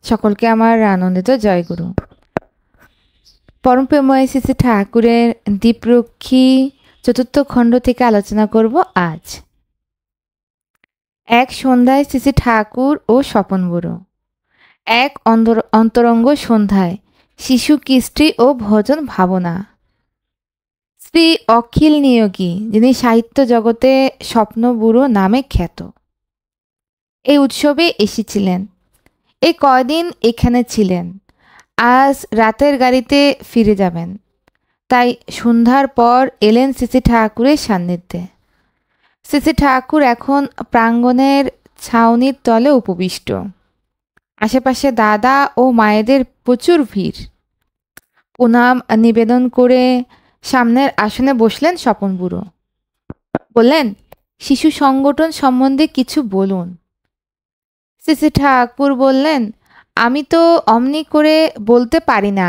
সকলকে আমার আনন্দিত জয়গুরু। পরমপ্রেময় শ্রী শ্রী ঠাকুরের দীপরক্ষী চতুর্থ খণ্ড থেকে আলোচনা করব আজ। এক সন্ধ্যায় শ্রী শ্রী ঠাকুর ও স্বপন বুড়ো। এক অন্তরঙ্গ সন্ধ্যায় শিশু কৃষ্টি ও ভজন ভাবনা। শ্রী অখিল নিয়োগী, যিনি সাহিত্য জগতে স্বপ্ন বুড়ো নামে খ্যাত, এই উৎসবে এসেছিলেন। এই কয়দিন এখানে ছিলেন, আজ রাতের গাড়িতে ফিরে যাবেন। তাই সন্ধ্যার পর এলেন শ্রী শ্রী ঠাকুরের সান্নিধ্যে। শ্রী শ্রী ঠাকুর এখন প্রাঙ্গণের ছাউনির তলে উপবিষ্ট। আশেপাশে দাদা ও মায়েদের প্রচুর ভিড়। প্রণাম নিবেদন করে সামনের আসনে বসলেন স্বপন বুড়ো। বললেন, শিশু সংগঠন সম্বন্ধে কিছু বলুন। শ্রী শ্রী ঠাকুর বললেন, আমি তো অমনি করে বলতে পারি না,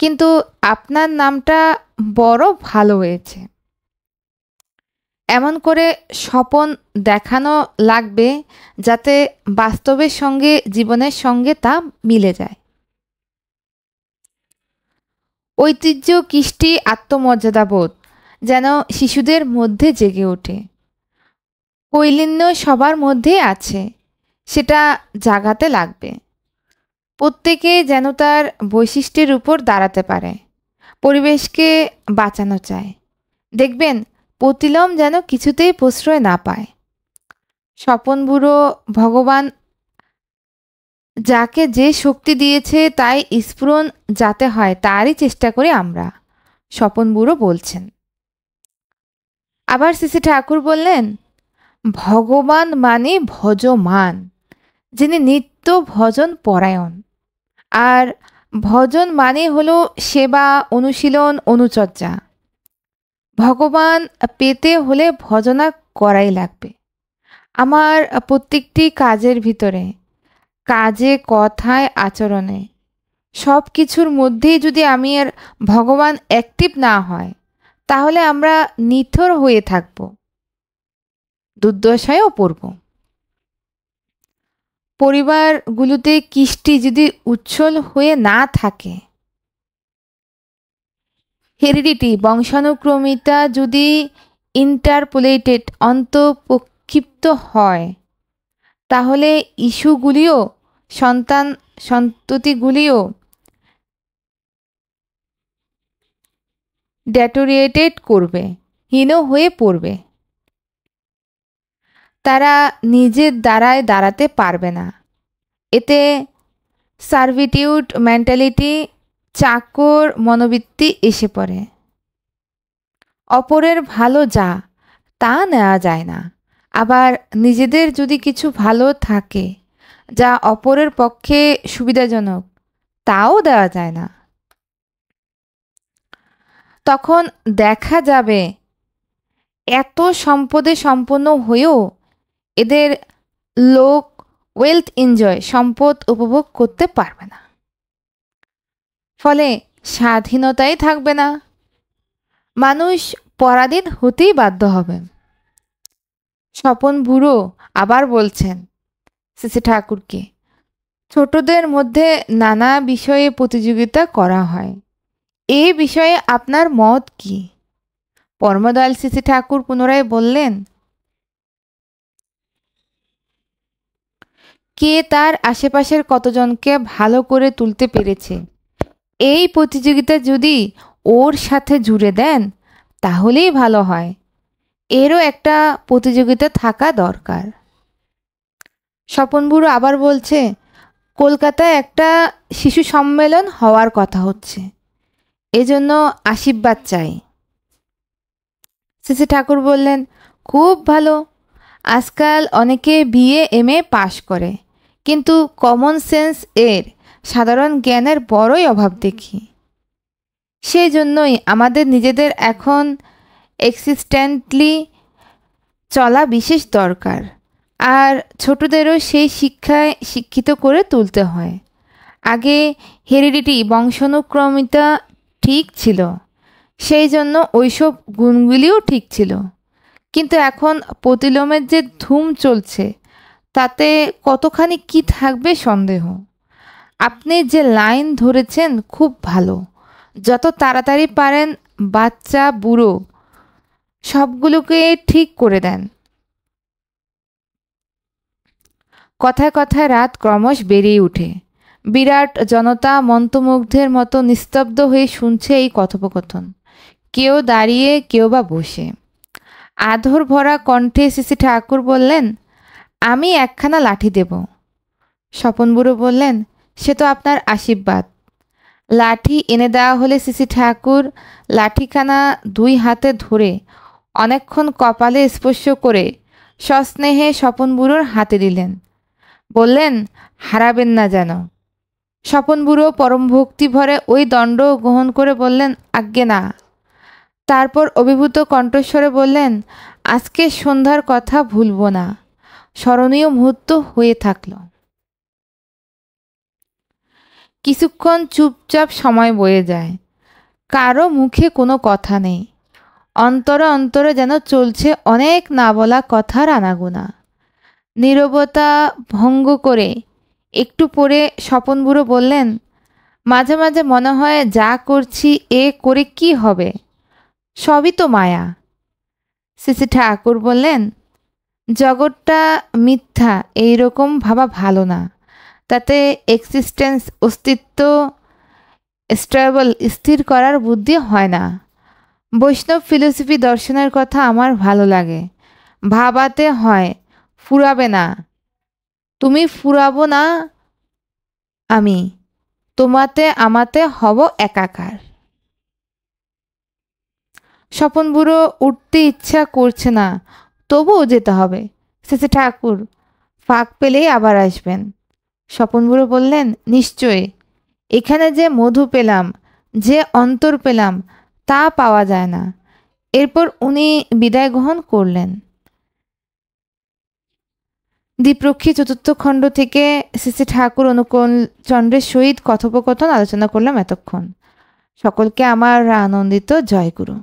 কিন্তু আপনার নামটা বড় ভালো হয়েছে। এমন করে স্বপন দেখানো লাগবে যাতে বাস্তবের সঙ্গে জীবনের সঙ্গে তা মিলে যায়। ঐতিহ্য, কৃষ্টি, আত্মমর্যাদাবোধ যেন শিশুদের মধ্যে জেগে ওঠে। কৈলিন্য সবার মধ্যেই আছে, সেটা জাগাতে লাগবে। প্রত্যেকে যেন তার বৈশিষ্ট্যের উপর দাঁড়াতে পারে। পরিবেশকে বাঁচানো চায়। দেখবেন প্রতিলোম যেন কিছুতেই প্রশ্রয় না পায়। স্বপন বুড়ো ভগবান যাকে যে শক্তি দিয়েছে তাই স্ফুরণ যাতে হয় তারই চেষ্টা করি আমরা, স্বপন বুড়ো বলছেন। আবার শ্রী শ্রী ঠাকুর বললেন, ভগবান মানে ভজমান, যিনি নিত্য ভজন পরায়ণ। আর ভজন মানে হলো সেবা, অনুশীলন, অনুচর্যা। ভগবান পেতে হলে ভজনা করাই লাগবে। আমার প্রত্যেকটি কাজের ভিতরে, কাজে, কথায়, আচরণে, সব কিছুর মধ্যেই যদি আমি আর ভগবান অ্যাক্টিভ না হয়, তাহলে আমরা নিথর হয়ে থাকব, দুর্দশায়ও পড়ব। পরিবারগুলোতে কৃষ্টি যদি উচ্ছল হয়ে না থাকে, হেরিডিটি, বংশানুক্রমিতা যদি ইন্টারপোলেটেড, অন্তঃপ্রক্ষিপ্ত হয়, তাহলে ইস্যুগুলিও, সন্ততিগুলিও ডেটোরিয়েটেড করবে, হীন হয়ে পড়বে। তারা নিজের দ্বারায় দাঁড়াতে পারবে না। এতে সার্ভিটিউড মেন্টালিটি, চাকর মনোবৃত্তি এসে পড়ে। অপরের ভালো যা তা নেওয়া যায় না। আবার নিজেদের যদি কিছু ভালো থাকে যা অপরের পক্ষে সুবিধাজনক, তাও দেওয়া যায় না। তখন দেখা যাবে এত সম্পদে সম্পন্ন হয়েও এদের লোক ওয়েলথ এনজয়, সম্পদ উপভোগ করতে পারবে না। ফলে স্বাধীনতাই থাকবে না। মানুষ পরাধীন হতেই বাধ্য হবে। স্বপন বুড়ো আবার বলছেন শ্রী শ্রী ঠাকুরকে, ছোটদের মধ্যে নানা বিষয়ে প্রতিযোগিতা করা হয়, এ বিষয়ে আপনার মত কি? পরমদয়াল শ্রী শ্রী ঠাকুর পুনরায় বললেন, কে তার আশেপাশের কতজনকে ভালো করে তুলতে পেরেছে, এই প্রতিযোগিতা যদি ওর সাথে জুড়ে দেন তাহলেই ভালো হয়। এরও একটা প্রতিযোগিতা থাকা দরকার। স্বপন বুড়ো আবার বলছে, কলকাতায় একটা শিশু সম্মেলন হওয়ার কথা হচ্ছে, এজন্য আশীর্বাদ চাই। শ্রী শ্রী ঠাকুর বললেন, খুব ভালো। আজকাল অনেকে বিএ এমএ পাশ করে, কিন্তু কমন সেন্স এর, সাধারণ জ্ঞানের বড়ই অভাব দেখি। সেই জন্যই আমাদের নিজেদের এখন এক্সিস্টেন্টলি চলা বিশেষ দরকার। আর ছোটদেরও সেই শিক্ষায় শিক্ষিত করে তুলতে হয়। আগে হেরিডিটি, বংশানুক্রমিতা ঠিক ছিল, সেই জন্য ওইসব গুণগুলিও ঠিক ছিল। কিন্তু এখন প্রতিলোমের যে ধুম চলছে, তাতে কতখানি কি থাকবে সন্দেহ। আপনি যে লাইন ধরেছেন খুব ভালো। যত তাড়াতাড়ি পারেন বাচ্চা বুড়ো সবগুলোকে ঠিক করে দেন। কথায় কথায় রাত ক্রমশ বেড়েই ওঠে। বিরাট জনতা মন্ত্রমুগ্ধের মতো নিস্তব্ধ হয়ে শুনছে এই কথোপকথন, কেউ দাঁড়িয়ে কেউ বা বসে। আধর ভরা কণ্ঠে শ্রী ঠাকুর বললেন, আমি একখানা লাঠি দেব। স্বপন বুড়ো বললেন, সে তো আপনার আশীর্বাদ। লাঠি এনে দেওয়া হলে শ্রী ঠাকুর লাঠিখানা দুই হাতে ধরে অনেকক্ষণ কপালে স্পর্শ করে সস্নেহে স্বপন বুড়োর হাতে দিলেন। বললেন, হারাবেন না যেন। স্বপন বুড়ো পরম ভক্তি ভরে ওই দণ্ড গ্রহণ করে বললেন, আজ্ঞে না। তারপর অভিভূত কণ্ঠস্বরে বললেন, আজকে সন্ধ্যার কথা ভুলব না। স্মরণীয় মুহূর্ত হয়ে থাকল। কিছুক্ষণ চুপচাপ সময় বয়ে যায়। কারো মুখে কোনো কথা নেই। অন্তরে অন্তরে যেন চলছে অনেক না বলা কথার আনাগোনা। নীরবতা ভঙ্গ করে একটু পরে স্বপন বুড়ো বললেন, মাঝে মাঝে মনে হয় যা করছি এ করে কি হবে, সবই তো মায়া। শ্রী ঠাকুর বললেন, জগৎটা মিথ্যা এইরকম ভাবা ভালো না। তাতে এক্সিস্টেন্স অস্তিত্ব স্টেবল স্থির করার বুদ্ধি হয় না। বৈষ্ণব ফিলোসফি দর্শনের কথা আমার ভালো লাগে। ভাবাতে হয়, ফুরাবে না। তুমি ফুরাবো না, আমি তোমাতে আমাতে হব একাকার। স্বপন বুড়ো উঠতে ইচ্ছা করছে না, তবুও যেতে হবে। শ্রী ঠাকুর ফাঁক পেলেই আবার আসবেন। স্বপন বুড়ো বললেন, নিশ্চয়ই। এখানে যে মধু পেলাম, যে অন্তর পেলাম, তা পাওয়া যায় না। এরপর উনি বিদায় গ্রহণ করলেন। দ্বীপরক্ষী চতুর্থ খণ্ড থেকে শ্রী ঠাকুর অনুকূল চন্দ্রের সহিত কথোপকথন আলোচনা করলাম এতক্ষণ। সকলকে আমার আনন্দিত জয়গুরু।